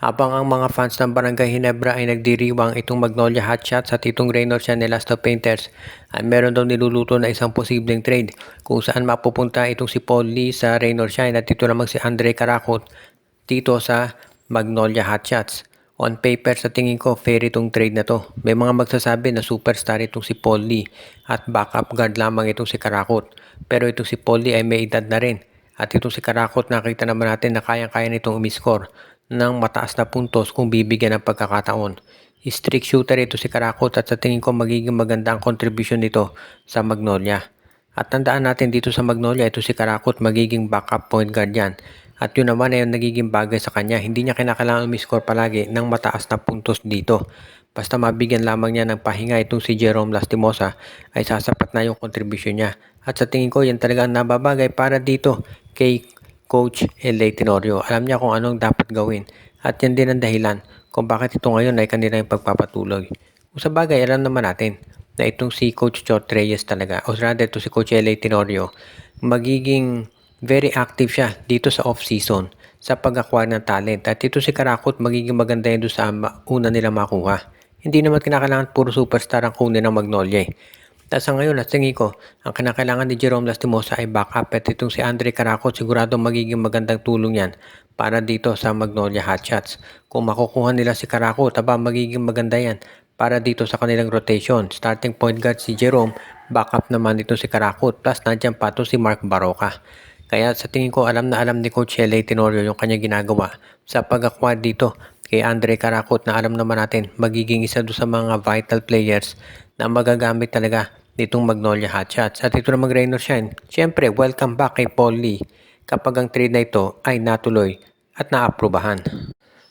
Habang ang mga fans ng Barangay Ginebra ay nagdiriwang itong Magnolia Hotshots at itong Raynor Sian Elasto Painters ay meron daw niluluto na isang posibleng trade kung saan mapupunta itong si Paul Lee sa Raynor Sian at ito namang si Andre Caracut dito sa Magnolia Hotshots. On paper sa tingin ko fair itong trade na to. May mga magsasabi na superstar itong si Paul Lee at backup guard lamang itong si Caracut. Pero itong si Paul Lee ay may edad na rin. At itong si Caracut nakita naman natin na kayang-kaya nitong umiscore ng mataas na puntos kung bibigyan ng pagkakataon. Strict shooter ito si Caracut at sa tingin ko magiging maganda ang contribution nito sa Magnolia. At tandaan natin dito sa Magnolia, ito si Caracut magiging backup point guard yan. At yun naman ay nagiging bagay sa kanya. Hindi niya kinakailangan umiscore palagi ng mataas na puntos dito. Basta mabigyan lamang niya ng pahinga itong si Jerome Lastimosa ay sasapat na yung contribution niya. At sa tingin ko yan talaga ang nababagay para dito kay Coach L.A. Tenorio. Alam niya kung anong dapat gawin. At yan din ang dahilan kung bakit ito ngayon ay kanila yung pagpapatuloy. Kung sa bagay, alam naman natin na itong si Coach Chot Reyes talaga, o rather ito si Coach L.A. Tenorio, magiging very active siya dito sa off-season sa pag-acquire ng talent. At ito si Caracut magiging maganda yun doon sa una nila makuha. Hindi naman kinakailangan puro superstar ang kunin ng Magnolia. Tapos ngayon, at tingin ko, ang kinakailangan ni Jerome Lastimosa ay backup. At itong si Andre Caracut, sigurado magiging magandang tulong yan para dito sa Magnolia Hotshots. Kung makukuha nila si Caracut, magiging maganda yan para dito sa kanilang rotation. Starting point guard si Jerome, backup naman dito si Caracut, plus nandiyan pa to si Mark Baroka. Kaya sa tingin ko alam na alam ni Coach L.A. Tenorio yung kanya ginagawa sa pag-acquire dito kay Andre Caracut na alam naman natin magiging isa doon sa mga vital players na magagamit talaga nitong Magnolia Hotshots. At ito namang Raynor Sian, syempre welcome back kay Paul Lee kapag ang trade na ito ay natuloy at naaprubahan.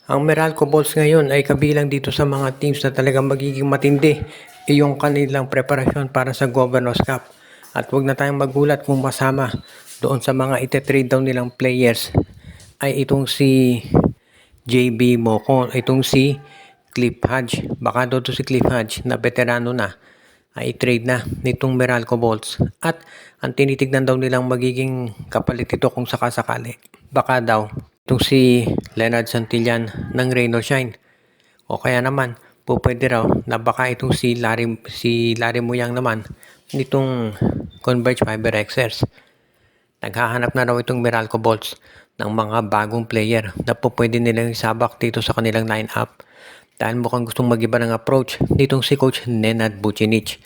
Ang Meralco Bulls ngayon ay kabilang dito sa mga teams na talagang magiging matindi iyong kanilang preparasyon para sa Governor's Cup. At huwag na tayong magulat kung masama doon sa mga ite-trade down nilang players ay itong si JB Mocon, itong si Cliff Hodge. Baka doon si Cliff Hodge na veterano na ay trade na nitong Meralco Bulls. At ang tinitignan daw nilang magiging kapalit ito kung sakasakali. Baka daw itong si Leonard Santillan ng Raynor Shine. O kaya naman, pwede raw na baka itong si Larry Muyang naman nitong Converge Fiber Xers. Naghahanap na raw itong Meralco Bulls ng mga bagong player na pwede nilang isabak dito sa kanilang lineup. Dahil mukhang gustong mag-iba ng approach ditong si Coach Nenad Vucinic.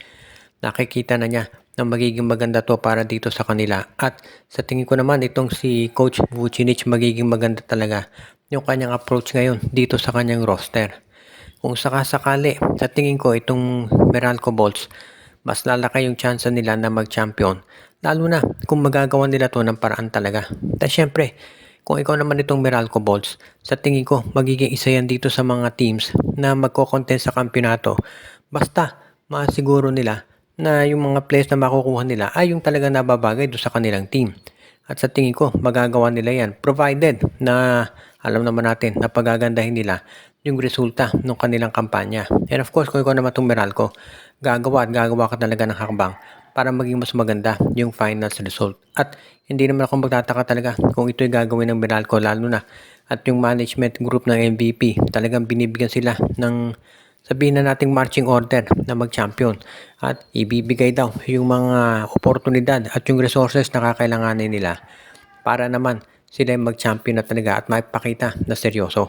Nakikita na niya na magiging maganda to para dito sa kanila. At sa tingin ko naman itong si Coach Vucinic magiging maganda talaga yung kanyang approach ngayon dito sa kanyang roster. Kung sakasakali, sa tingin ko itong Meralco Bulls, mas lalaki yung chance nila na mag-champion. Lalo na kung magagawa nila to ng paraan talaga. At syempre, kung ikaw naman itong Meralco Bulls, sa tingin ko magiging isa yan dito sa mga teams na magko-contest sa kampyonato. Basta masiguro nila na yung mga players na makukuha nila ay yung talaga nababagay doon sa kanilang team. At sa tingin ko magagawa nila yan provided na alam naman natin na pagagandahin nila yung resulta ng kanilang kampanya. And of course, kung ikaw naman itong Meralco, gagawa ka talaga ng hakbang para maging mas maganda yung finals result. At hindi naman ako magtataka talaga kung ito'y gagawin ng Meralco, lalo na at yung management group ng MVP talagang binibigyan sila ng sabihin na nating marching order na mag-champion at ibibigay daw yung mga oportunidad at yung resources na kakailanganin nila para naman sila mag-champion na talaga at maipakita na seryoso.